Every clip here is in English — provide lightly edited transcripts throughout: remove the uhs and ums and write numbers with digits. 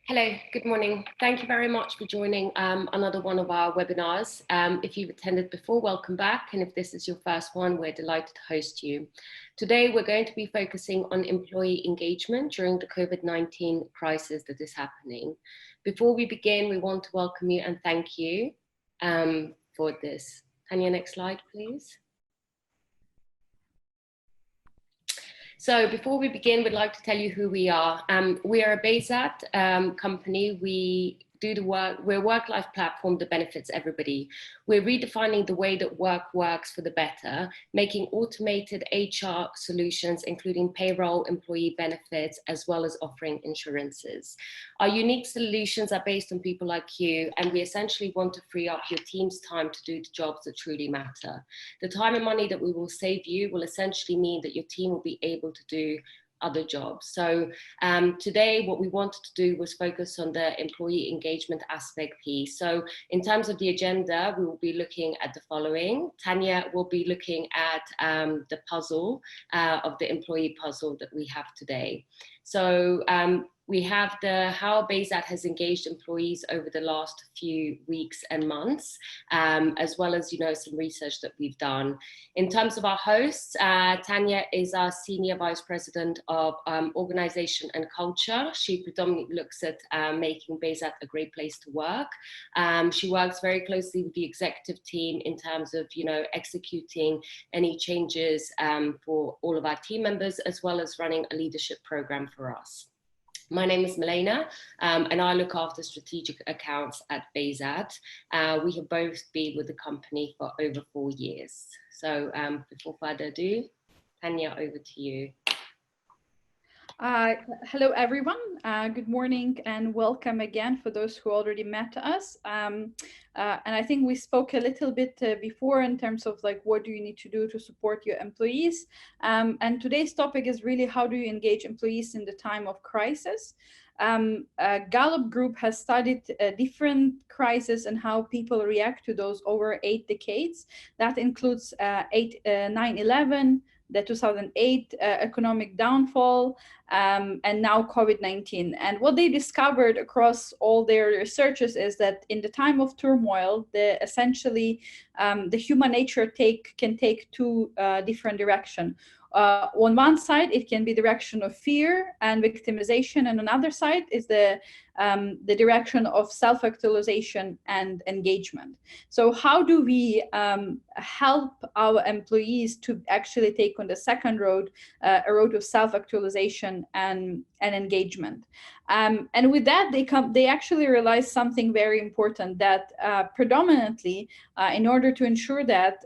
Hello, good morning. Thank you very much for joining another one of our webinars. If you've attended before, welcome back. And if this is your first one, we're delighted to host you. Today, we're going to be focusing on employee engagement during the COVID-19 crisis that is happening. Before we begin, we want to welcome you and thank you for this. Tanya, next slide, please. So before we begin, we'd like to tell you who we are. We are a BayZat company. We do the work, we're a work-life platform that benefits everybody. We're redefining the way that work works for the better, making automated HR solutions, including payroll, employee benefits, as well as offering insurances. Our unique solutions are based on people like you, and we essentially want to free up your team's time to do the jobs that truly matter. The time and money that we will save you will essentially mean that your team will be able to do other jobs. So today what we wanted to do was focus on the employee engagement aspect piece. So in terms of the agenda, we will be looking at the following. Tanya will be looking at the puzzle of the employee puzzle that we have today. So we have how BayZat has engaged employees over the last few weeks and months, as well as some research that we've done. In terms of our hosts, Tanya is our Senior Vice President of Organization and Culture. She predominantly looks at making BayZat a great place to work. She works very closely with the executive team in terms of executing any changes for all of our team members, as well as running a leadership program for us. My name is Milena, and I look after strategic accounts at BayZat. We have both been with the company for over 4 years. So before further ado, Tanya, over to you. Hello, everyone. Good morning and welcome again for those who already met us. And I think we spoke a little bit before in terms of what do you need to do to support your employees. And today's topic is really how do you engage employees in the time of crisis. Gallup Group has studied different crises and how people react to those over 8 decades. That includes 9/11, the 2008 economic downfall, and now COVID-19. And what they discovered across all their researches is that in the time of turmoil, essentially the human nature can take two different directions. On one side, it can be direction of fear and victimization, and on the other side is the direction of self-actualization and engagement. So how do we help our employees to actually take on the second road, a road of self-actualization and engagement? And with that, they actually realize something very important, that predominantly, in order to ensure that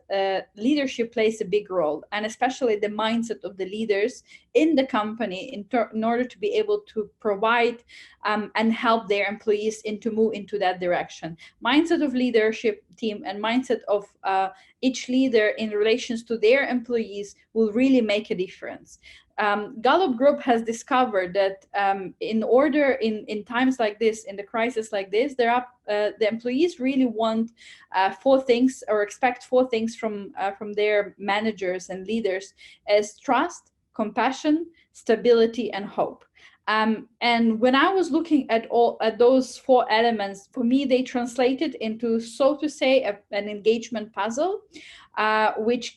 leadership plays a big role, and especially the mindset of the leaders in the company in order to be able to provide and help their employees to move into that direction. Mindset of leadership team and mindset of each leader in relations to their employees will really make a difference. Gallup Group has discovered that in times like this, in the crisis like this, the employees really want 4 things, or expect 4 things from their managers and leaders, as trust, compassion, stability, and hope. And when I was looking at those 4 elements, for me, they translated into, so to say, an engagement puzzle, which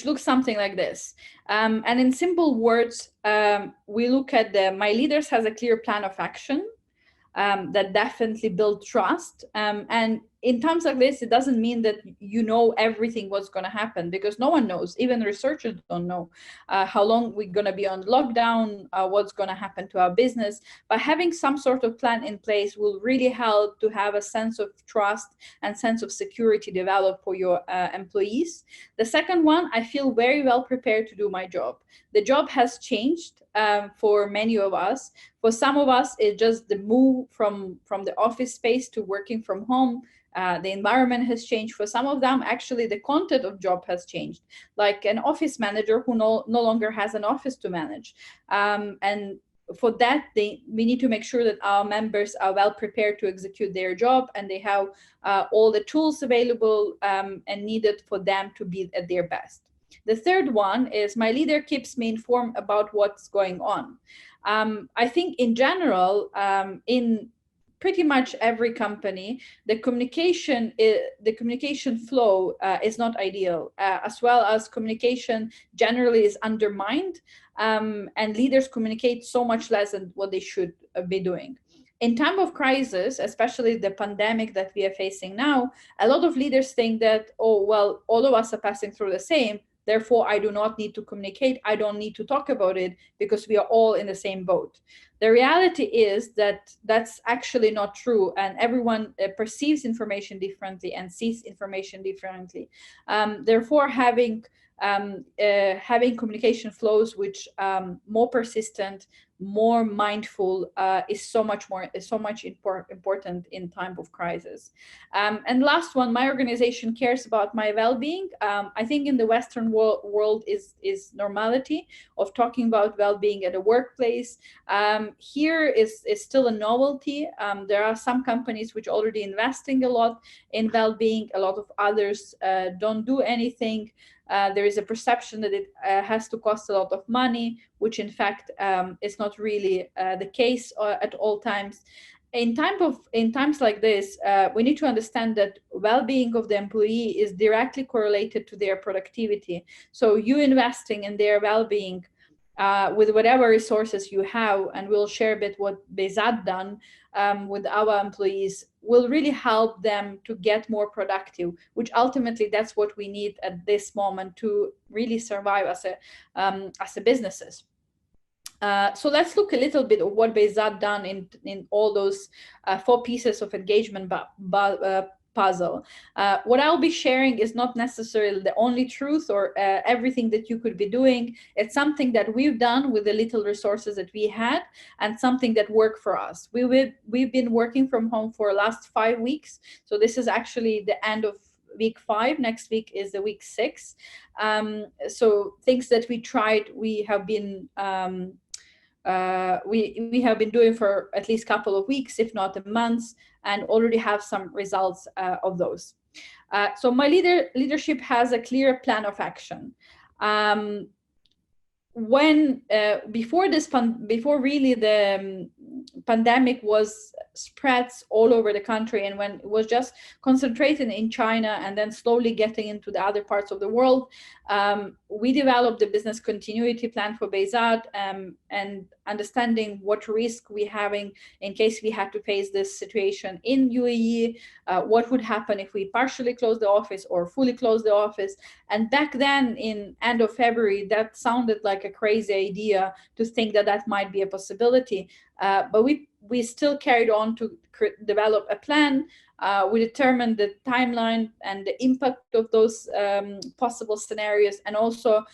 looks something like this. And in simple words, we look at my leaders has a clear plan of action that definitely build trust. And in times like this, it doesn't mean that everything what's going to happen, because no one knows. Even researchers don't know how long we're going to be on lockdown, what's going to happen to our business. But having some sort of plan in place will really help to have a sense of trust and sense of security developed for your employees. The second one, I feel very well prepared to do my job. The job has changed for many of us. For some of us, it's just the move from the office space to working from home. The environment has changed. For some of them, actually, the content of job has changed. Like an office manager who no longer has an office to manage. And for that, we need to make sure that our members are well prepared to execute their job, and they have all the tools available and needed for them to be at their best. The third one is my leader keeps me informed about what's going on. I think in general, in pretty much every company, the communication flow is not ideal, as well as communication generally is undermined, and leaders communicate so much less than what they should be doing. In time of crisis, especially the pandemic that we are facing now, a lot of leaders think that, oh, well, all of us are passing through the same, therefore I do not need to communicate, I don't need to talk about it because we are all in the same boat. The reality is that that's actually not true, and everyone perceives information differently and sees information differently. Therefore, having communication flows which more persistent, more mindful is so much important in time of crisis. And last one, my organization cares about my well-being. I think in the Western world is normality of talking about well-being at a workplace. Here is still a novelty. There are some companies which already investing a lot in well-being. A lot of others don't do anything. There is a perception that it has to cost a lot of money, which in fact is not really the case at all times. In times like this, we need to understand that well-being of the employee is directly correlated to their productivity. So you investing in their well-being with whatever resources you have, and we'll share a bit what Bezat done with our employees, will really help them to get more productive, which ultimately that's what we need at this moment to really survive as a businesses. So let's look a little bit of what Bezat done in all those 4 pieces of engagement puzzle. What I'll be sharing is not necessarily the only truth or everything that you could be doing. It's something that we've done with the little resources that we had, and something that worked for us. We've been working from home for the last 5 weeks. So this is actually the end of week 5. Next week is the week 6. So things that we tried, we have been we have been doing for at least a couple of weeks, if not a month, and already have some results of those. So my leadership has a clear plan of action. Before really the pandemic was spreads all over the country, and when it was just concentrated in China and then slowly getting into the other parts of the world, we developed the business continuity plan for Bezat, and understanding what risk we having in case we had to face this situation in UAE, what would happen if we partially close the office or fully close the office. And back then in end of February, that sounded like a crazy idea to think that that might be a possibility. But we still carried on to develop a plan. We determined the timeline and the impact of those possible scenarios, and also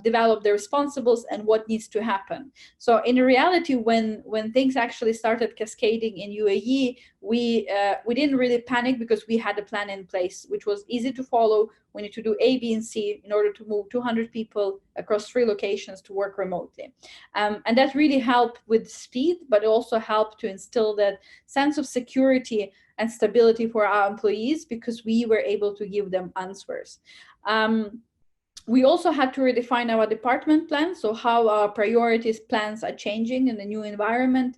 develop the responsibles and what needs to happen. So in reality, when things actually started cascading in UAE, we didn't really panic because we had a plan in place, which was easy to follow. We need to do A, B, and C in order to move 200 people across 3 locations to work remotely. And that really helped with speed, but also helped to instill that sense of security and stability for our employees, because we were able to give them answers. We also had to redefine our department plans, so how our priorities plans are changing in the new environment,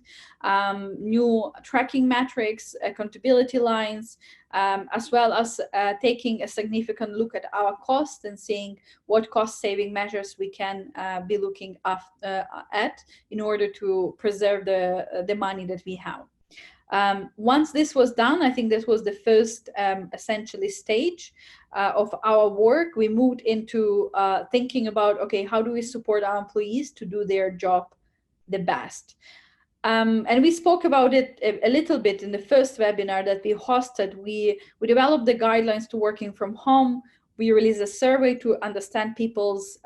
new tracking metrics, accountability lines, as well as taking a significant look at our costs and seeing what cost-saving measures we can be looking at in order to preserve the money that we have. Once this was done, I think this was the first essentially stage of our work. We moved into thinking about, okay, how do we support our employees to do their job the best? And we spoke about it a little bit in the first webinar that we hosted. We developed the guidelines to working from home. We released a survey to understand people's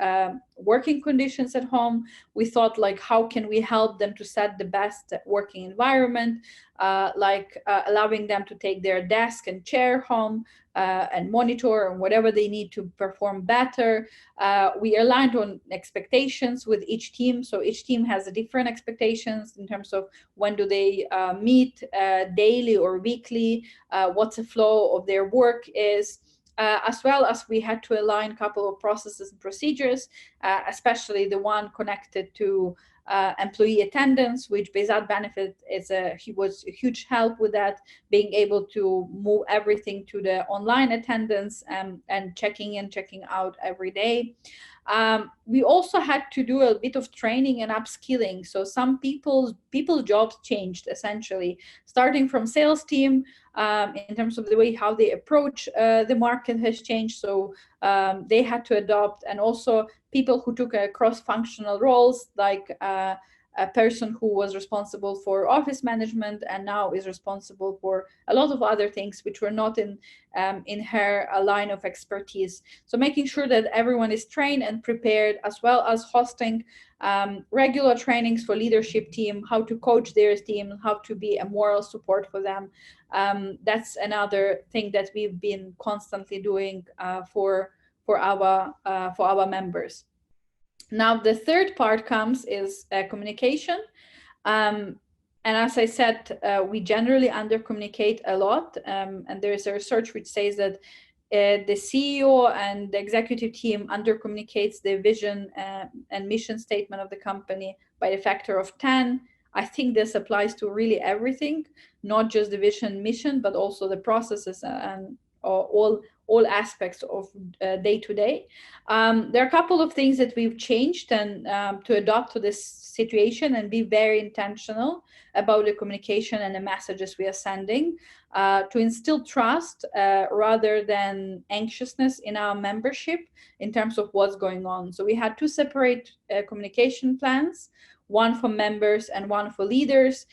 working conditions at home. We thought, like, how can we help them to set the best working environment, allowing them to take their desk and chair home and monitor and whatever they need to perform better. We aligned on expectations with each team. So each team has a different expectations in terms of when do they meet daily or weekly, what's the flow of their work is. As well as we had to align a couple of processes and procedures, especially the one connected to employee attendance, which Bezat benefit he was a huge help with that, being able to move everything to the online attendance and checking in, checking out every day. We also had to do a bit of training and upskilling. So some people's jobs changed, essentially, starting from sales team, in terms of the way how they approach the market has changed. So they had to adopt, and also people who took cross-functional roles, like a person who was responsible for office management and now is responsible for a lot of other things which were not in her line of expertise. So making sure that everyone is trained and prepared, as well as hosting regular trainings for leadership team, how to coach their team, how to be a moral support for them. That's another thing that we've been constantly doing for our members. Now, the third part is communication. And as I said, we generally under-communicate a lot. And there is a research which says that the CEO and the executive team under-communicates the vision and mission statement of the company by a factor of 10. I think this applies to really everything, not just the vision, mission, but also the processes and all aspects of day to day. There are a couple of things that we've changed and to adapt to this situation and be very intentional about the communication and the messages we are sending, to instill trust rather than anxiousness in our membership in terms of what's going on. So we had two separate communication plans, one for members and one for leaders.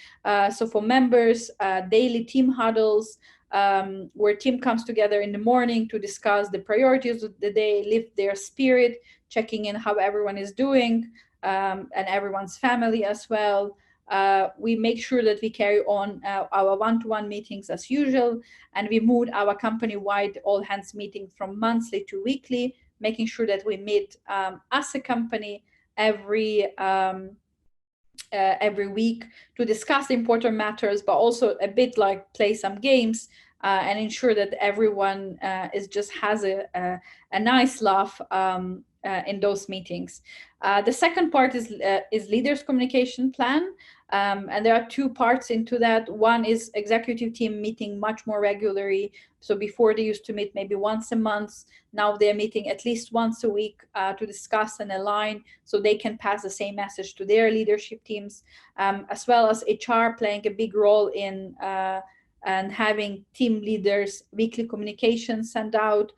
So for members, daily team huddles, where team comes together in the morning to discuss the priorities of the day, lift their spirit, checking in how everyone is doing, and everyone's family as well. We make sure that we carry on our one-to-one meetings as usual, and we moved our company-wide all-hands meeting from monthly to weekly, making sure that we meet as a company every week to discuss important matters, but also a bit like play some games and ensure that everyone has a nice laugh in those meetings. The second part is leaders communication plan. And there are two parts into that. One is executive team meeting much more regularly. So before they used to meet maybe once a month, now they're meeting at least once a week to discuss and align so they can pass the same message to their leadership teams, as well as HR playing a big role in and having team leaders weekly communications sent out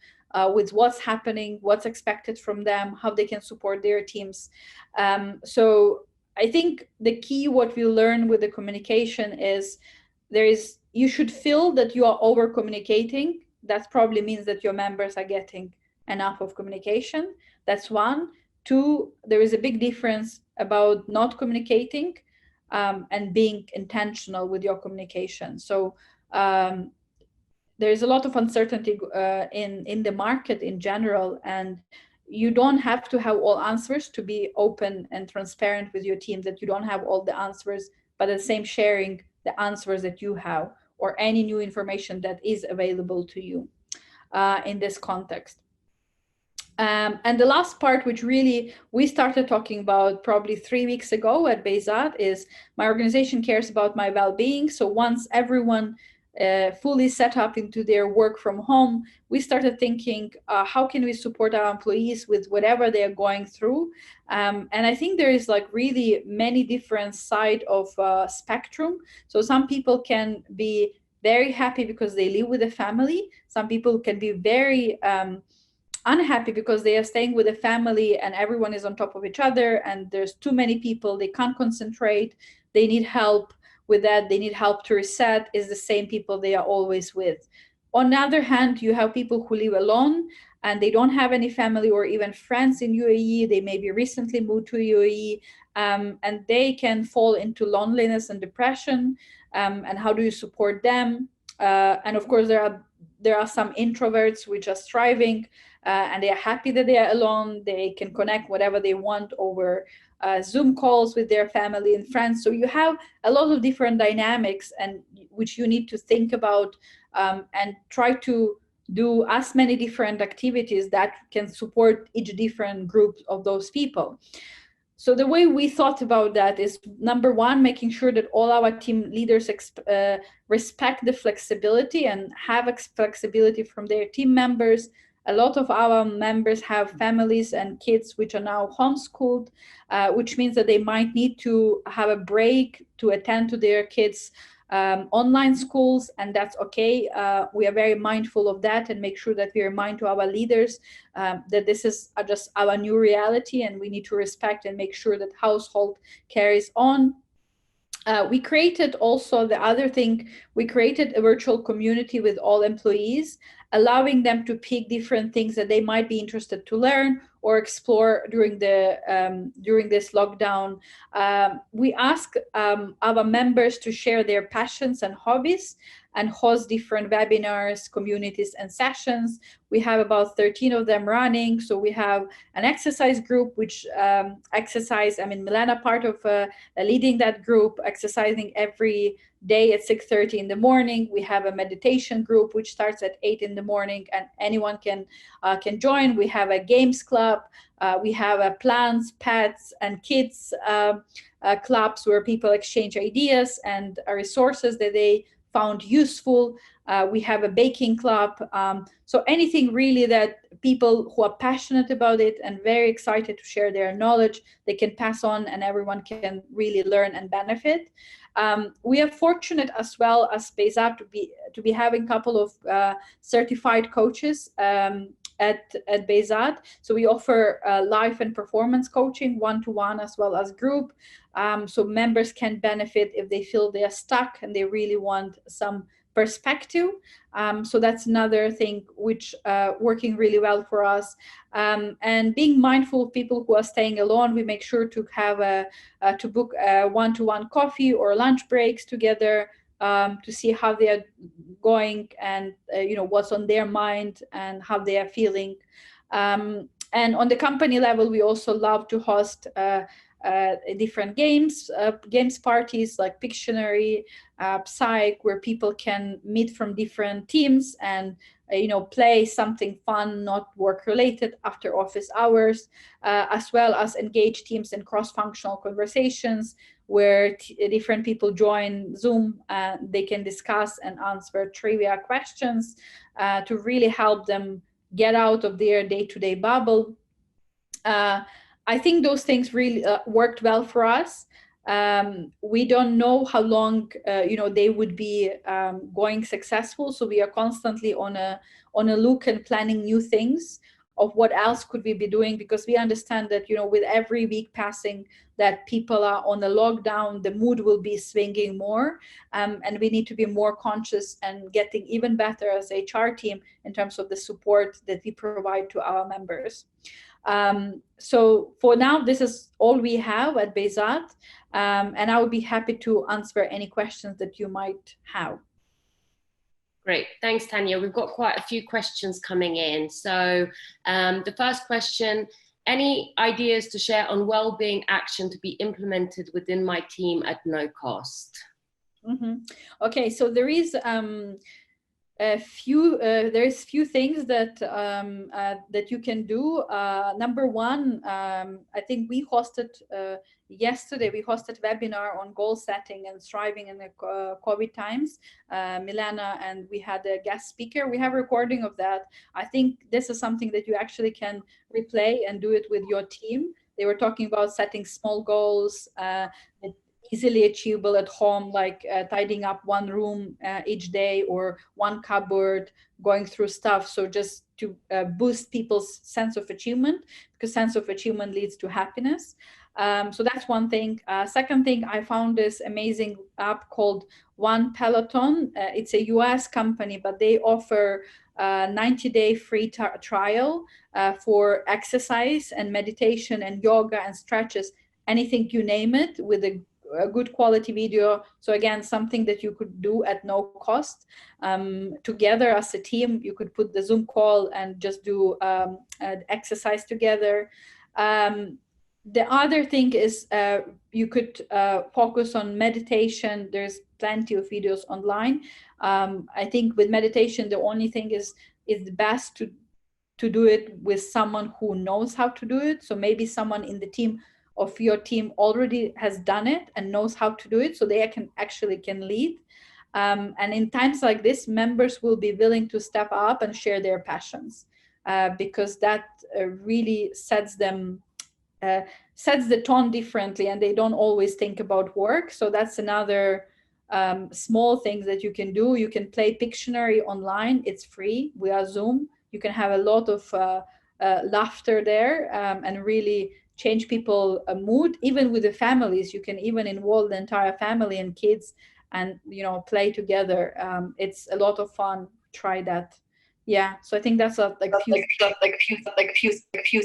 with what's happening, what's expected from them, how they can support their teams. So I think the key, what we learn with the communication is you should feel that you are over communicating. That probably means that your members are getting enough of communication. That's one. Two, there is a big difference about not communicating and being intentional with your communication. So there's a lot of uncertainty in the market in general, and you don't have to have all answers to be open and transparent with your team, that you don't have all the answers, but at the same sharing the answers that you have or any new information that is available to you in this context. And the last part, which really we started talking about probably 3 weeks ago at Bezat, is my organization cares about my well-being. So once everyone fully set up into their work from home, we started thinking, how can we support our employees with whatever they're going through? And I think there is like really many different side of spectrum. So some people can be very happy because they live with a family. Some people can be very unhappy because they are staying with a family and everyone is on top of each other and there's too many people, they can't concentrate, they need help with that, they need help to reset, is the same people they are always with. On the other hand, you have people who live alone and they don't have any family or even friends in UAE, they maybe recently moved to UAE, and they can fall into loneliness and depression, and how do you support them? And of course there are some introverts which are striving and they are happy that they are alone, they can connect whatever they want over Zoom calls with their family and friends. So you have a lot of different dynamics and which you need to think about and try to do as many different activities that can support each different group of those people. So the way we thought about that is, number one, making sure that all our team leaders respect the flexibility and have flexibility from their team members. A lot of our members have families and kids which are now homeschooled, which means that they might need to have a break to attend to their kids' online schools, and that's okay. We are very mindful of that and make sure that we remind to our leaders that this is just our new reality, and we need to respect and make sure that household carries on. We created also the other thing, we created a virtual community with all employees, allowing them to pick different things that they might be interested to learn or explore during this lockdown. We ask our members to share their passions and hobbies and host different webinars, communities, and sessions. We have about 13 of them running. So we have an exercise group, which Milena part of leading that group, exercising every day at 6:30 in the morning. We have a meditation group which starts at 8 in the morning, and anyone can join. We have a games club. We have a plants, pets, and kids clubs where people exchange ideas and resources that they found useful. We have a baking club. So anything really that people who are passionate about it and very excited to share their knowledge, they can pass on, and everyone can really learn and benefit. We are fortunate as well as Bezat to be having a couple of certified coaches at Bezat. So we offer life and performance coaching, one-to-one as well as group. So members can benefit if they feel they are stuck and they really want some perspective. So that's another thing which working really well for us. And being mindful of people who are staying alone, we make sure to have to book one-to-one coffee or lunch breaks together to see how they are going and what's on their mind and how they are feeling. And on the company level, we also love to host different games parties like Pictionary, Psych, where people can meet from different teams and play something fun, not work related, after office hours, as well as engage teams in cross-functional conversations where different people join Zoom and they can discuss and answer trivia questions to really help them get out of their day-to-day bubble. I think those things really worked well for us. We don't know how long they would be going successful, so we are constantly on a look and planning new things of what else could we be doing, because we understand that with every week passing that people are on a lockdown, the mood will be swinging more, and we need to be more conscious and getting even better as HR team in terms of the support that we provide to our members. So for now, this is all we have at Bezat, and I would be happy to answer any questions that you might have. Great, thanks, Tanya. We've got quite a few questions coming in. So the first question, any ideas to share on Wellbeing Action to be implemented within my team at no cost? Okay, so there is few things that that you can do. Number one, I think we hosted yesterday. We hosted webinar on goal setting and striving in the COVID times. Milena, and we had a guest speaker. We have a recording of that. I think this is something that you actually can replay and do it with your team. They were talking about setting small goals, easily achievable at home, like tidying up one room each day or one cupboard, going through stuff. So just to boost people's sense of achievement, because sense of achievement leads to happiness. So that's one thing. Second thing, I found this amazing app called One Peloton. It's a US company, but they offer 90-day free trial for exercise and meditation and yoga and stretches, anything you name it, with a good quality video. So again, something that you could do at no cost. Together as a team, you could put the Zoom call and just do exercise together. The other thing is you could focus on meditation. There's plenty of videos online. I think with meditation, the only thing is the best to do it with someone who knows how to do it. So maybe someone in the team of your team already has done it and knows how to do it, so they can lead. And in times like this, members will be willing to step up and share their passions, because that really sets the tone differently, and they don't always think about work. So that's another small thing that you can do. You can play Pictionary online. It's free via Zoom. You can have a lot of laughter there, and really change people a mood. Even with the families, you can even involve the entire family and kids, and play together. It's a lot of fun. Try that. Yeah, so I think that's few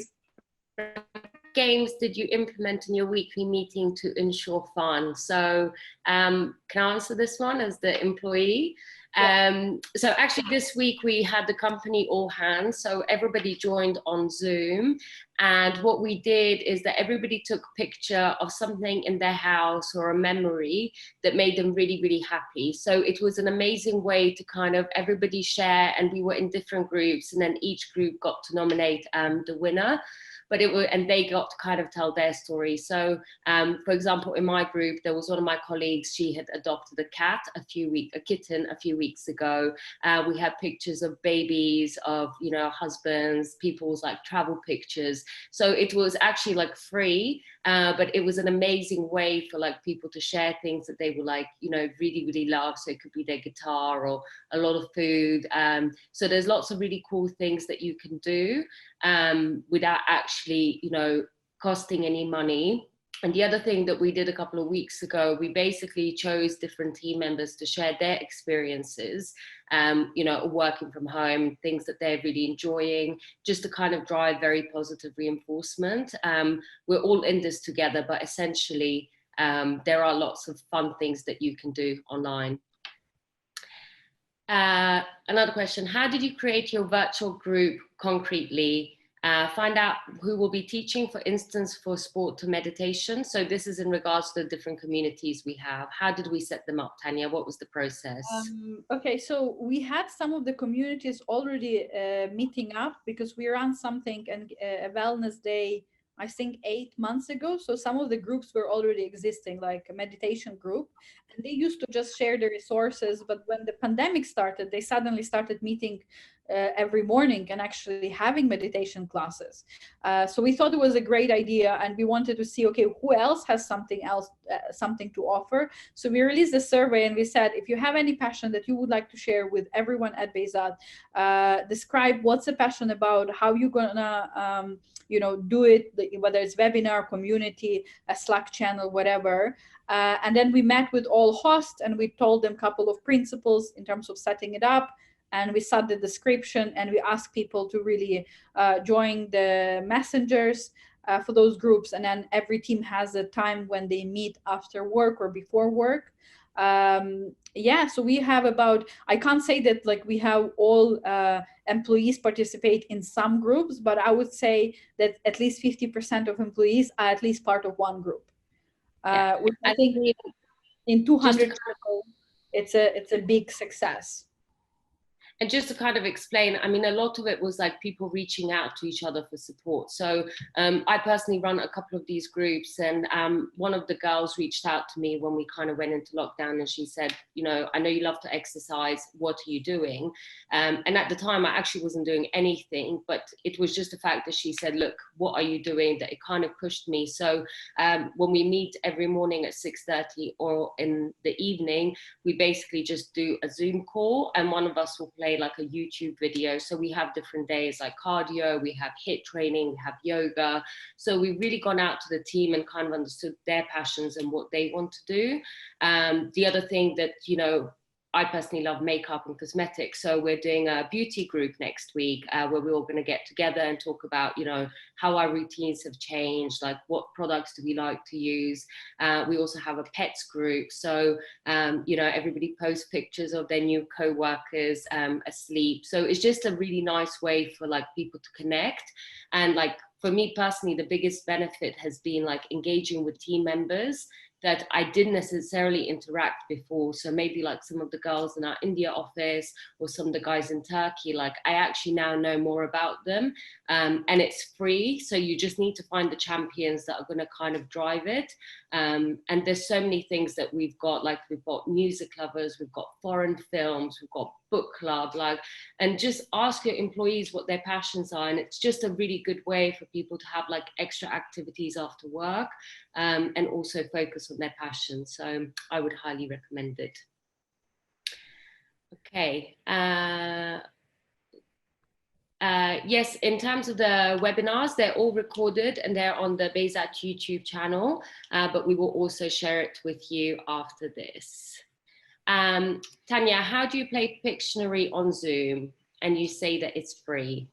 games did you implement in your weekly meeting to ensure fun? So can I answer this one as the employee? So actually this week we had the company all hands, so everybody joined on Zoom, and what we did is that everybody took a picture of something in their house or a memory that made them really, really happy. So it was an amazing way to kind of everybody share, and we were in different groups, and then each group got to nominate the winner. But and they got to kind of tell their story. So, for example, in my group, there was one of my colleagues. She had adopted a kitten a few weeks ago. We had pictures of babies, of husbands, people's like travel pictures. So it was actually like free, but it was an amazing way for like people to share things that they were like really, really love. So it could be their guitar or a lot of food. So there's lots of really cool things that you can do without actually costing any money. And the other thing that we did a couple of weeks ago, we basically chose different team members to share their experiences, working from home, things that they're really enjoying, just to kind of drive very positive reinforcement. We're all in this together, but essentially there are lots of fun things that you can do online. Another question, how did you create your virtual group concretely? Find out who will be teaching, for instance, for sport to meditation. So this is in regards to the different communities we have. How did we set them up, Tanya? What was the process? Okay, so we had some of the communities already meeting up, because we ran something and a wellness day, I think 8 months ago. So some of the groups were already existing, like a meditation group, and they used to just share the resources. But when the pandemic started, they suddenly started meeting every morning and actually having meditation classes. So we thought it was a great idea, and we wanted to see, okay, who else has something to offer. So we released a survey, and we said, if you have any passion that you would like to share with everyone at Bezat, describe what's the passion about, how you're gonna do it, whether it's webinar, community, a Slack channel, whatever. And then we met with all hosts, and we told them a couple of principles in terms of setting it up. And we set the description, and we asked people to really join the messengers for those groups. And then every team has a time when they meet after work or before work. So we have I can't say that like we have all employees participate in some groups, but I would say that at least 50% of employees are at least part of one group. Which I think in 200 people, it's a big success. And just to kind of explain, I mean, a lot of it was like people reaching out to each other for support. So I personally run a couple of these groups, and one of the girls reached out to me when we kind of went into lockdown, and she said, I know you love to exercise, what are you doing? And at the time I actually wasn't doing anything, but it was just the fact that she said, look, what are you doing? That it kind of pushed me. So when we meet every morning at 6:30 or in the evening, we basically just do a Zoom call, and one of us will play like a YouTube video. So we have different days like cardio, we have HIIT training, we have yoga. So we've really gone out to the team and kind of understood their passions and what they want to do. The other thing that, I personally love makeup and cosmetics. So we're doing a beauty group next week where we're all going to get together and talk about, how our routines have changed, like what products do we like to use. We also have a pets group. So, everybody posts pictures of their new co-workers asleep. So it's just a really nice way for like people to connect. And like, for me personally, the biggest benefit has been like engaging with team members that I didn't necessarily interact before. So maybe like some of the girls in our India office or some of the guys in Turkey, like I actually now know more about them, and it's free. So you just need to find the champions that are going to kind of drive it. And there's so many things that we've got, like we've got music lovers, we've got foreign films, we've got book club, like, and just ask your employees what their passions are. And it's just a really good way for people to have like extra activities after work, and also focus on their passions. So I would highly recommend it. Okay. Yes, in terms of the webinars, they're all recorded and they're on the Bezat YouTube channel, but we will also share it with you after this. Tanya, how do you play Pictionary on Zoom? And you say that it's free.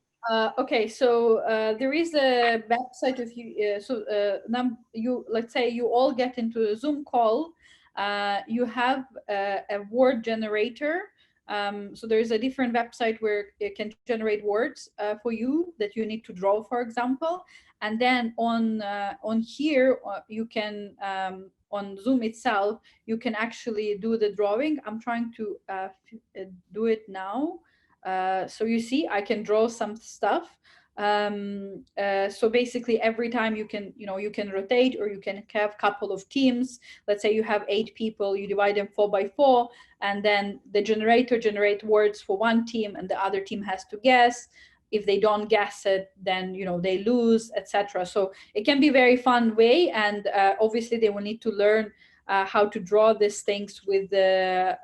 Okay, so there is a website. If you let's say you all get into a Zoom call, you have a word generator. So there is a different website where it can generate words for you that you need to draw, for example. And then on here you can on Zoom itself you can actually do the drawing. I'm trying to do it now. So you see, I can draw some stuff. So basically every time you can rotate, or you can have a couple of teams. Let's say you have 8 people, you divide them 4 by 4, and then the generator generate words for one team and the other team has to guess. If they don't guess it, then they lose, etc. So it can be a very fun way, and obviously they will need to learn how to draw these things with their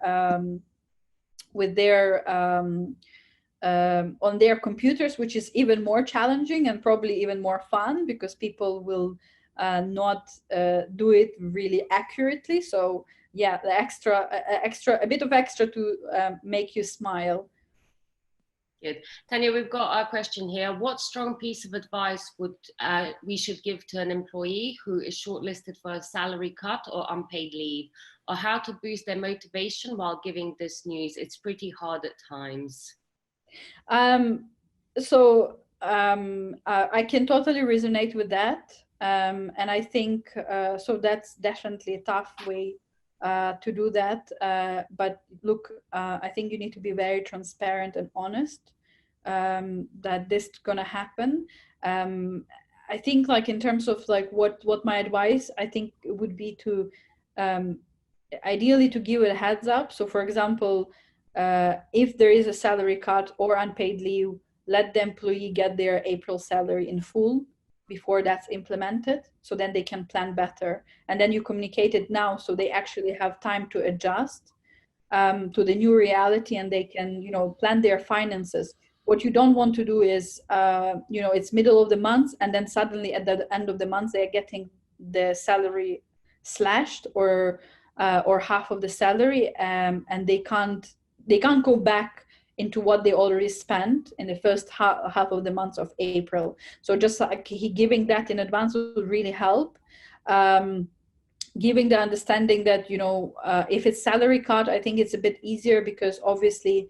on their computers, which is even more challenging and probably even more fun, because people will not do it really accurately. So yeah, the a bit of extra to make you smile. Good. Tanya, we've got a question here. What strong piece of advice would we should give to an employee who is shortlisted for a salary cut or unpaid leave, or how to boost their motivation while giving this news? It's pretty hard at times. I can totally resonate with that. And I think, so that's definitely a tough way to do that. But look, I think you need to be very transparent and honest that this is gonna happen. I think, like, in terms of like what my advice, I think it would be to ideally to give it a heads up. So for example, if there is a salary cut or unpaid leave, let the employee get their April salary in full before that's implemented, so then they can plan better. And then you communicate it now, so they actually have time to adjust to the new reality, and they can, plan their finances. What you don't want to do is, it's middle of the month, and then suddenly at the end of the month they're getting the salary slashed, or half of the salary, and they can't go back into what they already spent in the first half of the month of April. So just like giving that in advance would really help. Giving the understanding that, if it's salary cut, I think it's a bit easier, because obviously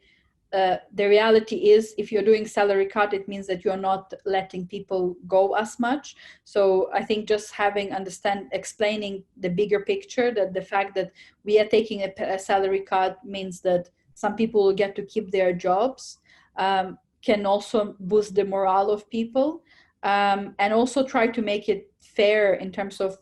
the reality is, if you're doing salary cut, it means that you're not letting people go as much. So I think just explaining the bigger picture, that the fact that we are taking a salary cut means that some people will get to keep their jobs, can also boost the morale of people, and also try to make it fair in terms of,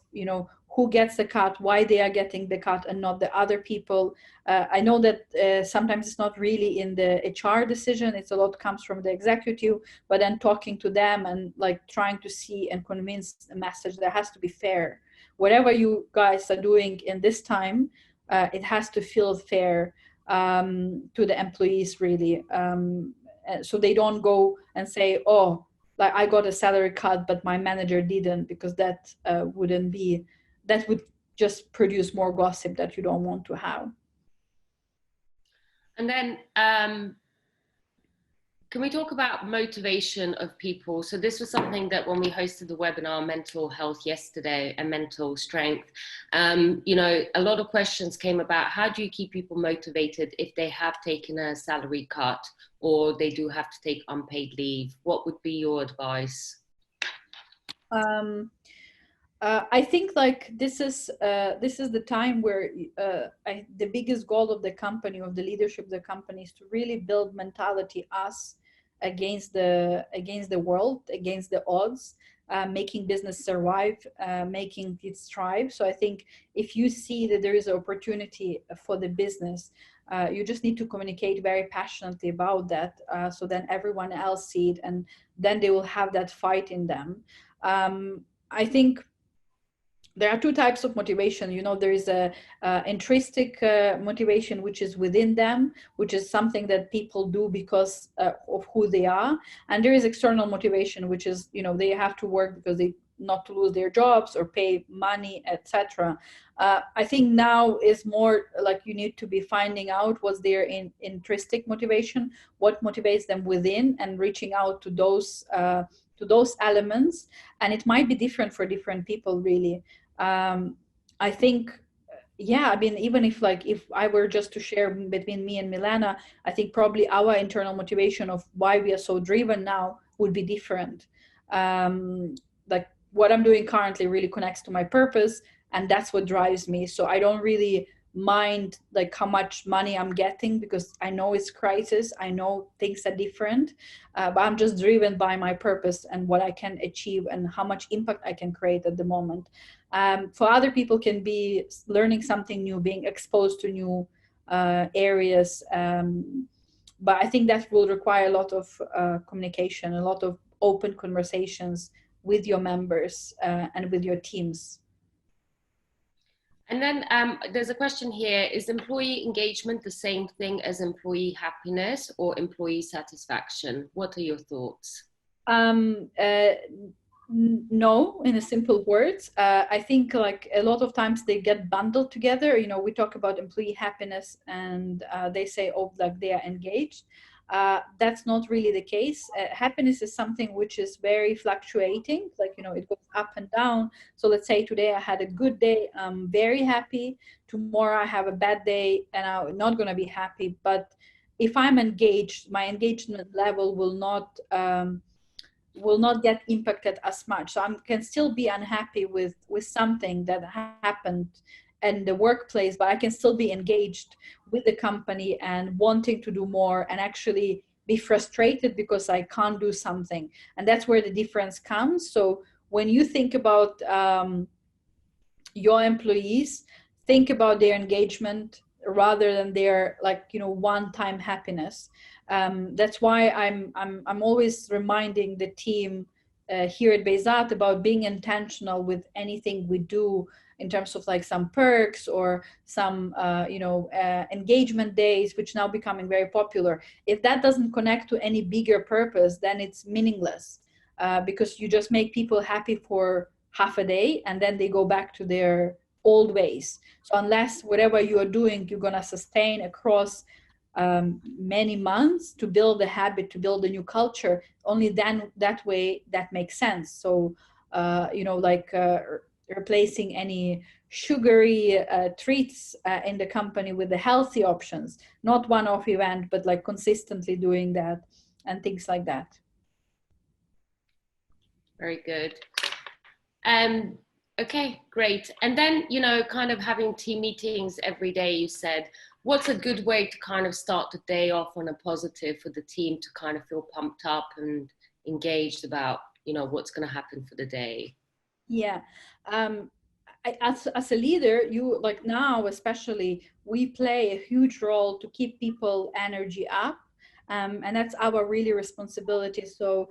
who gets the cut, why they are getting the cut and not the other people. I know that sometimes it's not really in the HR decision, it's a lot comes from the executive, but then talking to them and like trying to see and convince a message that has to be fair. Whatever you guys are doing in this time, it has to feel fair to the employees, really. So they don't go and say, oh, like, I got a salary cut, but my manager didn't, because that would just produce more gossip that you don't want to have. And then can we talk about motivation of people? So this was something that when we hosted the webinar, mental health yesterday and mental strength, a lot of questions came about, how do you keep people motivated if they have taken a salary cut or they do have to take unpaid leave? What would be your advice? I think like this is the time where the biggest goal of the company, of the leadership of the company, is to really build mentality us against the world, against the odds, making business survive, making it thrive. So I think if you see that there is an opportunity for the business, you just need to communicate very passionately about that, so then everyone else see it, and then they will have that fight in them. I think there are two types of motivation. You know, there is a intrinsic motivation, which is within them, which is something that people do because of who they are. And there is external motivation, which is, you know, they have to work because they not to lose their jobs or pay money, etc. I think now is more like you need to be finding out what's their intrinsic motivation, what motivates them within, and reaching out to those elements. And it might be different for different people, really. I think, yeah, I mean, even if like if I were just to share between me and Milena, I think probably our internal motivation of why we are so driven now would be different. Like what I'm doing currently really connects to my purpose, and that's what drives me. So I don't really mind like how much money I'm getting, because I know it's crisis, I know things are different, but I'm just driven by my purpose and what I can achieve and how much impact I can create at the moment. For other people can be learning something new, being exposed to new areas, but I think that will require a lot of communication, a lot of open conversations with your members and with your teams. And then there's a question here: is employee engagement the same thing as employee happiness or employee satisfaction? What are your thoughts? No, in a simple words. I think like a lot of times they get bundled together. You know, we talk about employee happiness and they say, oh, like they are engaged. That's not really the case. Happiness is something which is very fluctuating, like, you know, it goes up and down. So let's say today I had a good day, I'm very happy. Tomorrow I have a bad day and I'm not going to be happy. But if I'm engaged, my engagement level will not get impacted as much. So I can still be unhappy with something that happened in the workplace, but I can still be engaged with the company and wanting to do more, and actually be frustrated because I can't do something. And that's where the difference comes. So when you think about your employees, think about their engagement rather than their, like, you know, one-time happiness. That's why I'm always reminding the team here at Bezat about being intentional with anything we do, in terms of like some perks or some engagement days, which now becoming very popular. If that doesn't connect to any bigger purpose, then it's meaningless, because you just make people happy for half a day and then they go back to their old ways. So unless whatever you are doing you're going to sustain across many months to build a habit, to build a new culture, only then that way that makes sense. So replacing any sugary treats in the company with the healthy options, not one-off event, but like consistently doing that and things like that. Very good. Okay, great. And then, you know, kind of having team meetings every day, you said, what's a good way to kind of start the day off on a positive for the team to kind of feel pumped up and engaged about, you know, what's going to happen for the day? Yeah. As a leader, you, like now especially, we play a huge role to keep people energy up, and that's our really responsibility. So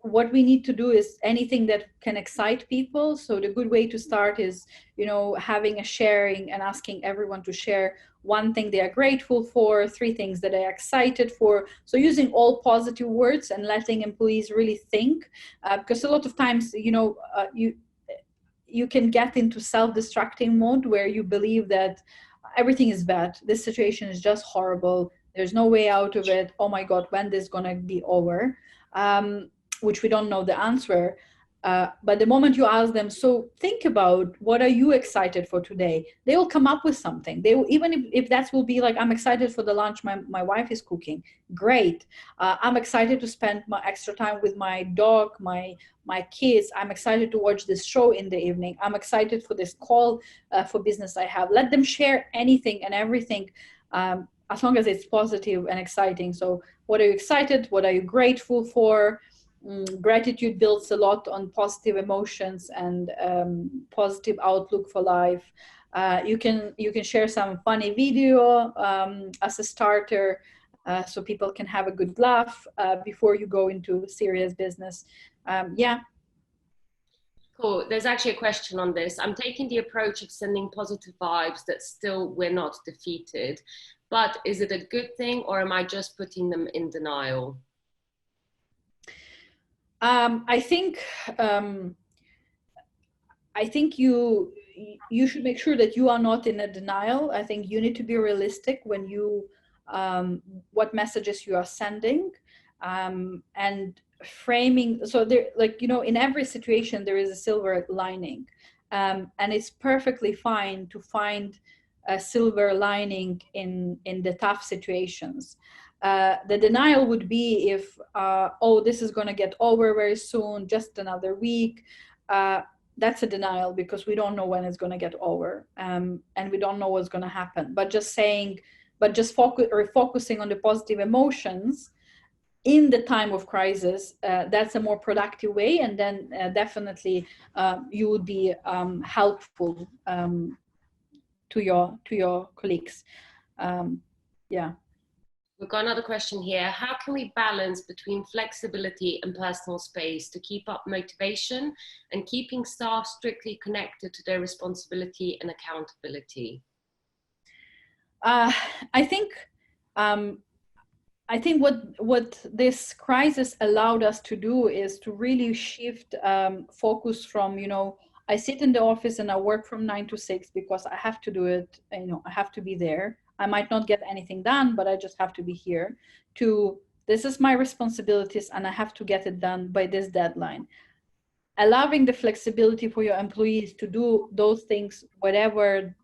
what we need to do is anything that can excite people. So the good way to start is, you know, having a sharing and asking everyone to share one thing they are grateful for, three things that they are excited for. So using all positive words and letting employees really think, because a lot of times, you know, you can get into self-destructing mode where you believe that everything is bad, this situation is just horrible, there's no way out of it, oh my god, when this is gonna be over, which we don't know the answer. But the moment you ask them, so think about what are you excited for today, they will come up with something. They will, even if that will be like, I'm excited for the lunch my wife is cooking. Great. I'm excited to spend my extra time with my dog, my kids. I'm excited to watch this show in the evening. I'm excited for this call for business I have. Let them share anything and everything, as long as it's positive and exciting. So what are you excited? What are you grateful for? Gratitude builds a lot on positive emotions and positive outlook for life. You can share some funny video as a starter, so people can have a good laugh before you go into serious business. Yeah. Cool. There's actually a question on this. I'm taking the approach of sending positive vibes that still we're not defeated, but is it a good thing, or am I just putting them in denial? I think you should make sure that you are not in a denial. I think you need to be realistic when you what messages you are sending, and framing. So there, like, you know, in every situation there is a silver lining, and it's perfectly fine to find a silver lining in the tough situations. The denial would be if, oh, this is going to get over very soon, just another week. That's a denial, because we don't know when it's going to get over, and we don't know what's going to happen. But just saying, focusing on the positive emotions in the time of crisis, that's a more productive way. And then definitely you would be helpful to your colleagues. Yeah. We've got another question here. How can we balance between flexibility and personal space to keep up motivation and keeping staff strictly connected to their responsibility and accountability? I think what this crisis allowed us to do is to really shift focus from, you know, I sit in the office and I work from 9 to 6 because I have to do it, you know, I have to be there. I might not get anything done, but I just have to be here, to this is my responsibilities and I have to get it done by this deadline. Allowing the flexibility for your employees to do those things, whatever,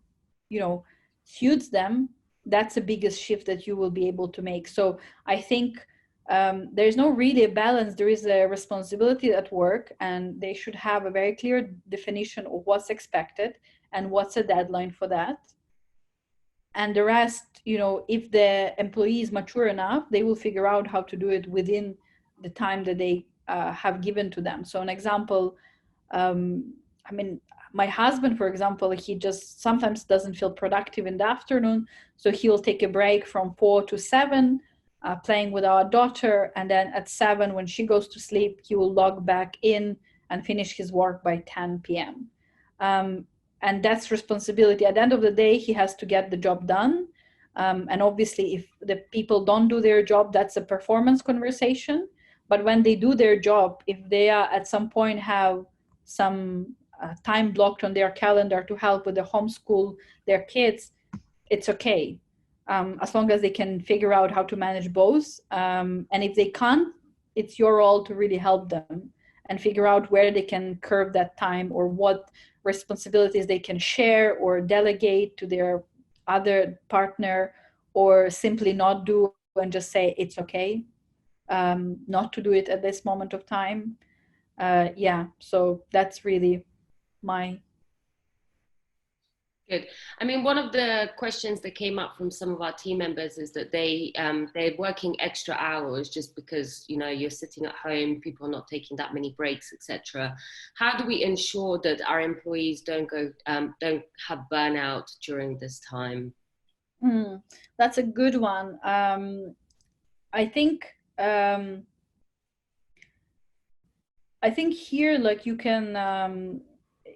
you know, suits them, that's the biggest shift that you will be able to make. So I think there's no really a balance. There is a responsibility at work, and they should have a very clear definition of what's expected and what's a deadline for that. And the rest, you know, if the employee is mature enough, they will figure out how to do it within the time that they have given to them. So an example, I mean, my husband, for example, he just sometimes doesn't feel productive in the afternoon. So he'll take a break from 4 to 7, playing with our daughter. And then at 7, when she goes to sleep, he will log back in and finish his work by 10 p.m. And that's responsibility. At the end of the day, he has to get the job done. And obviously, if the people don't do their job, that's a performance conversation. But when they do their job, if they are at some point have some time blocked on their calendar to help with the homeschool their kids, it's okay, as long as they can figure out how to manage both. And if they can't, it's your role to really help them and figure out where they can curve that time, or what responsibilities they can share or delegate to their other partner, or simply not do and just say it's okay not to do it at this moment of time. Yeah, so that's really my... Good. I mean, one of the questions that came up from some of our team members is that they're working extra hours just because, you know, you're sitting at home, people are not taking that many breaks, etc. How do we ensure that our employees don't have burnout during this time? That's a good one. I think here, like, you can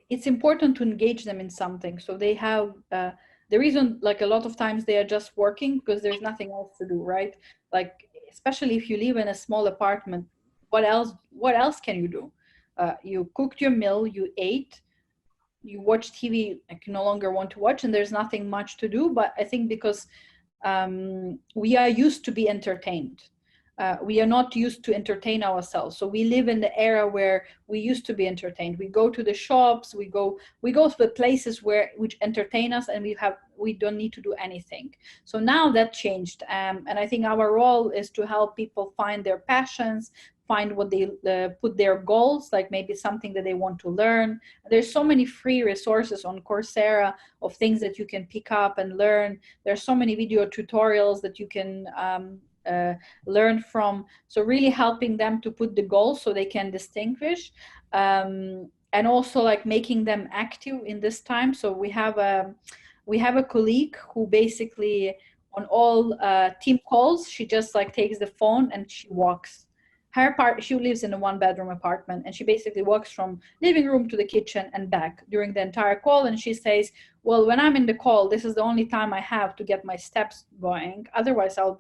it's important to engage them in something. So they have the reason, like, a lot of times they are just working because there's nothing else to do, right? Like, especially if you live in a small apartment, what else can you do? You cooked your meal, you ate, you watch TV, like, you no longer want to watch, and there's nothing much to do. But I think because we are used to be entertained. we are not used to entertain ourselves. So we live in the era where we used to be entertained. We go to the shops, we go to the places which entertain us, and we don't need to do anything. So now that changed, and I think our role is to help people find their passions, find what they put their goals, like maybe something that they want to learn. There's so many free resources on Coursera of things that you can pick up and learn. There's so many video tutorials that you can learn from. So really helping them to put the goals so they can distinguish, and also like making them active in this time. So we have a colleague who basically on all team calls, she just like takes the phone and she walks. She lives in a 1-bedroom apartment, and she basically walks from living room to the kitchen and back during the entire call. And she says, well, when I'm in the call, this is the only time I have to get my steps going. Otherwise I'll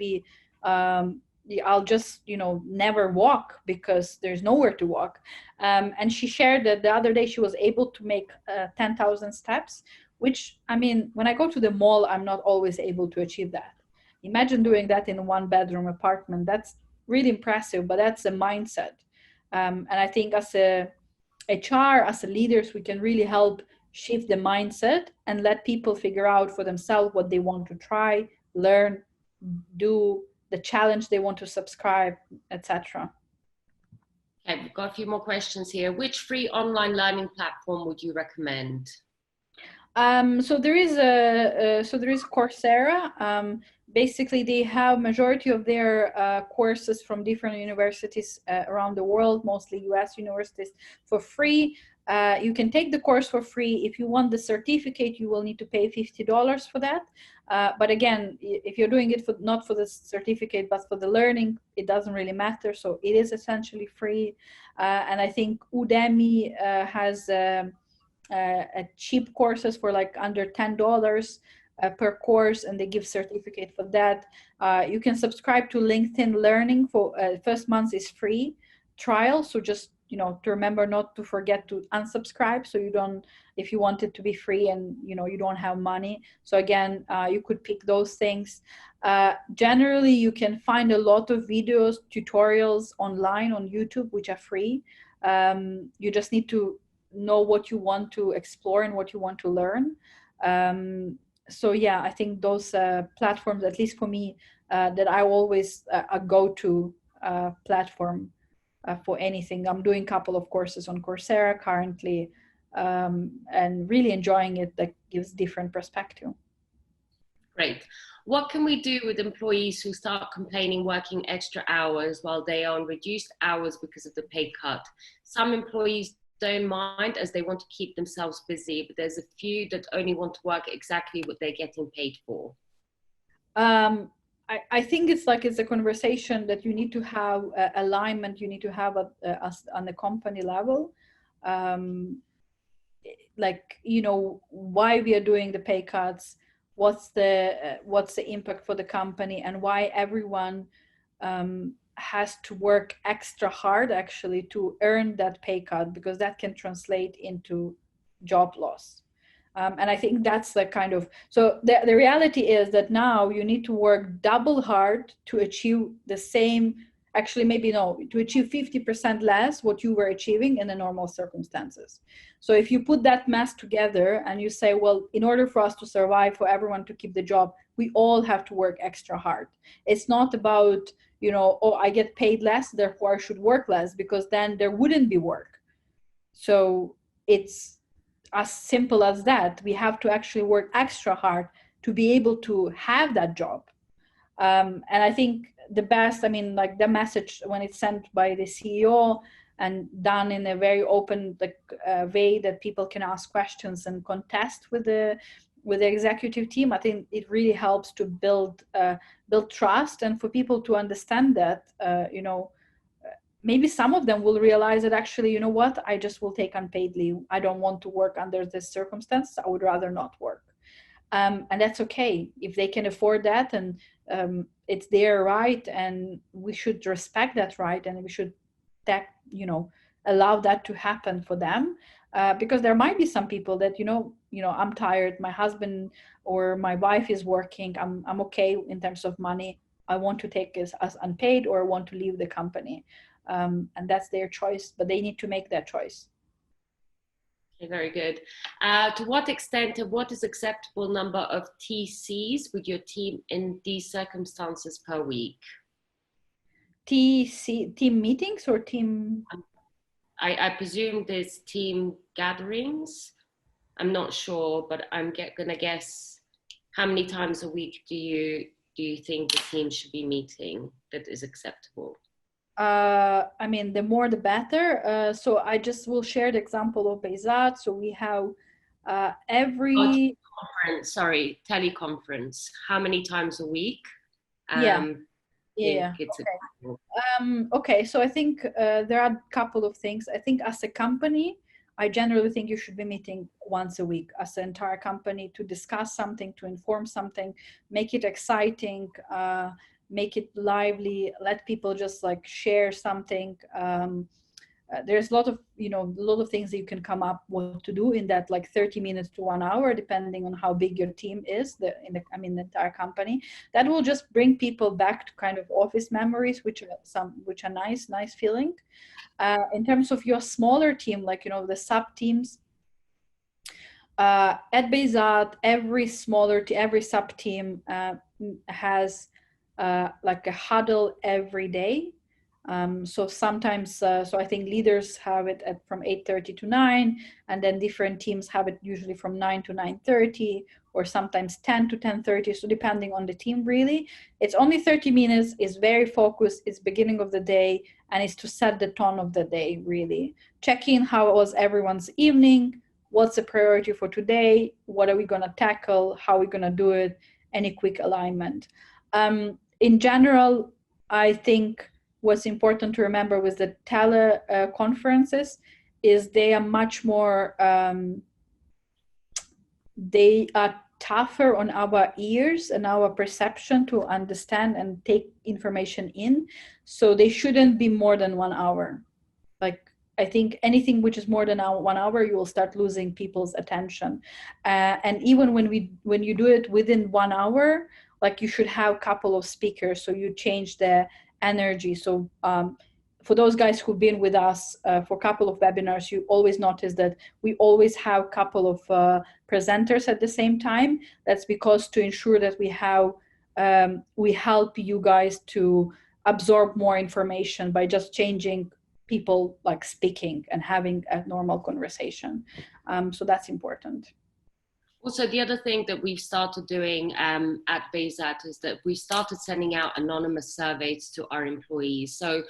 just, never walk because there's nowhere to walk. And she shared that the other day she was able to make 10,000 steps, which, I mean, when I go to the mall, I'm not always able to achieve that. Imagine doing that in a 1-bedroom apartment. That's really impressive, but that's a mindset. And I think as a HR, as a leaders, we can really help shift the mindset and let people figure out for themselves what they want to try, learn, do, the challenge they want to subscribe, etc. Okay, we've got a few more questions here. Which free online learning platform would you recommend? So there is Coursera. Basically, they have majority of their courses from different universities around the world, mostly US universities, for free. You can take the course for free. If you want the certificate, you will need to pay $50 for that. But again, if you're doing it not for the certificate, but for the learning, it doesn't really matter. So it is essentially free. And I think Udemy has cheap courses for like under $10 per course, and they give certificate for that. You can subscribe to LinkedIn Learning for first month is free trial. So just to remember not to forget to unsubscribe, so you don't, if you want it to be free and you don't have money. So again, you could pick those things. Generally, you can find a lot of videos, tutorials online on YouTube, which are free. You just need to know what you want to explore and what you want to learn. So yeah, I think those platforms, at least for me, that I always a go-to platform for anything. I'm doing a couple of courses on Coursera currently, and really enjoying it. That gives different perspective. Great. What can we do with employees who start complaining working extra hours while they are on reduced hours because of the pay cut? Some employees don't mind as they want to keep themselves busy, but there's a few that only want to work exactly what they're getting paid for. I think it's a conversation that you need to have alignment. You need to have on the company level, why we are doing the pay cuts, what's the impact for the company, and why everyone has to work extra hard actually to earn that pay cut, because that can translate into job loss. And I think that's the kind of, so the reality is that now you need to work double hard to achieve the same, actually maybe no, to achieve 50% less what you were achieving in the normal circumstances. So if you put that math together and you say, well, in order for us to survive, for everyone to keep the job, we all have to work extra hard. It's not about, oh, I get paid less, therefore I should work less, because then there wouldn't be work. So it's as simple as that. We have to actually work extra hard to be able to have that job. And I think the best, the message when it's sent by the CEO and done in a very open way that people can ask questions and contest with the executive team, I think it really helps to build trust, and for people to understand that, maybe some of them will realize that actually, you know what, I just will take unpaid leave. I don't want to work under this circumstance. I would rather not work. And that's okay. If they can afford that, and it's their right, and we should respect that right, and we should allow that to happen for them. Because there might be some people that, I'm tired, my husband or my wife is working, I'm okay in terms of money. I want to take this as unpaid or I want to leave the company. And that's their choice, but they need to make that choice. Okay, very good. To what extent and what is acceptable number of TCs with your team in these circumstances per week? Team meetings or team? I presume there's team gatherings. I'm not sure, but I'm gonna guess, how many times a week do you think the team should be meeting that is acceptable? I mean, the more the better. So I just will share the example of Bezat. So we have every... Teleconference. How many times a week? Yeah. Yeah. It's okay. Okay, so I think there are a couple of things. I think as a company, I generally think you should be meeting once a week as an entire company to discuss something, to inform something, make it exciting, make it lively, let people just like share something. There's a lot of, a lot of things that you can come up with to do in that like 30 minutes to 1 hour, depending on how big your team is, the entire company. That will just bring people back to kind of office memories, which are nice feeling. In terms of your smaller team, like, the sub teams, at Bezat, every sub team has like a huddle every day. So sometimes, so I think leaders have it from 8:30 to 9, and then different teams have it usually from 9 to 9:30, or sometimes 10 to 10:30. So depending on the team, really, it's only 30 minutes. It's very focused. It's beginning of the day, and it's to set the tone of the day. Really check in how it was everyone's evening. What's the priority for today? What are we gonna tackle? How are we gonna do it? Any quick alignment. In general, I think what's important to remember with the teleconferences is they are much more, they are tougher on our ears and our perception to understand and take information in. So they shouldn't be more than 1 hour. Like, I think anything which is more than 1 hour, you will start losing people's attention. And even when you do it within 1 hour, like, you should have a couple of speakers, so you change the energy. So for those guys who've been with us for a couple of webinars, you always notice that we always have a couple of presenters at the same time. That's because to ensure that we help you guys to absorb more information by just changing people like speaking and having a normal conversation. So that's important. Also, the other thing that we've started doing at Bezat is that we started sending out anonymous surveys to our employees. So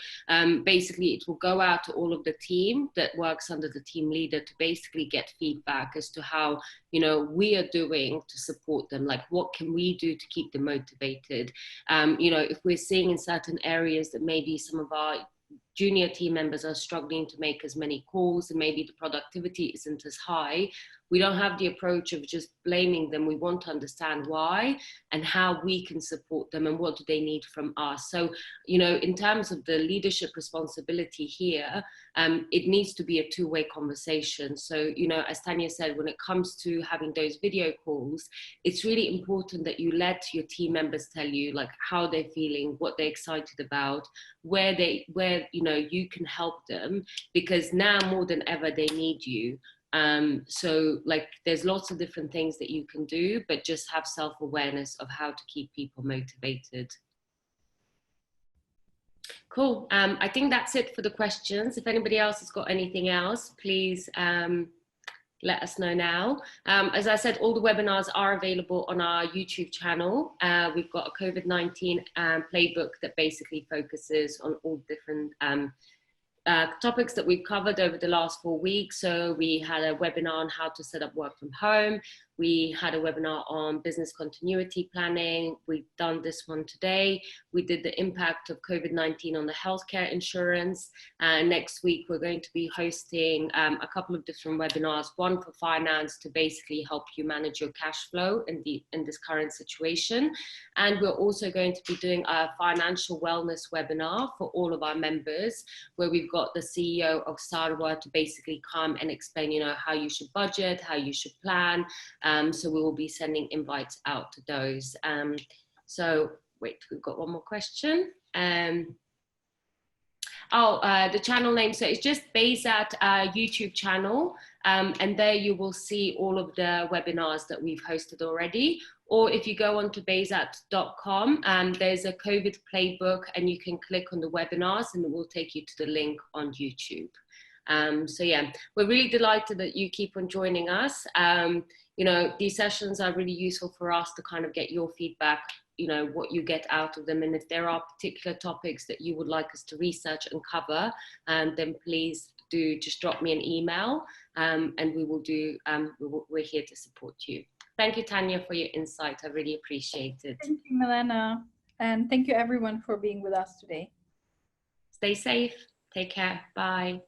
basically, it will go out to all of the team that works under the team leader to basically get feedback as to how we are doing to support them. Like, what can we do to keep them motivated? If we're seeing in certain areas that maybe some of our junior team members are struggling to make as many calls and maybe the productivity isn't as high, we don't have the approach of just blaming them. We want to understand why and how we can support them and what do they need from us. So, in terms of the leadership responsibility here, it needs to be a two-way conversation. So, as Tanya said, when it comes to having those video calls, it's really important that you let your team members tell you like how they're feeling, what they're excited about, where you can help them, because now more than ever they need you. So like there's lots of different things that you can do, but just have self-awareness of how to keep people motivated. Cool. I think that's it for the questions. If anybody else has got anything else, please let us know now. As I said, all the webinars are available on our YouTube channel. We've got a COVID-19 playbook that basically focuses on all different topics that we've covered over the last 4 weeks. So we had a webinar on how to set up work from home. We had a webinar on business continuity planning. We've done this one today. We did the impact of COVID-19 on the healthcare insurance. Next week, we're going to be hosting a couple of different webinars, one for finance to basically help you manage your cash flow in this current situation. And we're also going to be doing a financial wellness webinar for all of our members, where we've got the CEO of Sarwa to basically come and explain, how you should budget, how you should plan. So we will be sending invites out to those. So wait, we've got one more question. The channel name, so it's just Bayzat YouTube channel, and there you will see all of the webinars that we've hosted already. Or if you go onto bayzat.com, there's a COVID playbook, and you can click on the webinars and it will take you to the link on YouTube. So yeah, we're really delighted that you keep on joining us. You know, these sessions are really useful for us to kind of get your feedback, you know, what you get out of them. And if there are particular topics that you would like us to research and cover, then please do just drop me an email, and we will do, we're here to support you. Thank you, Tanya, for your insight. I really appreciate it. Thank you, Milena. And thank you everyone for being with us today. Stay safe. Take care. Bye.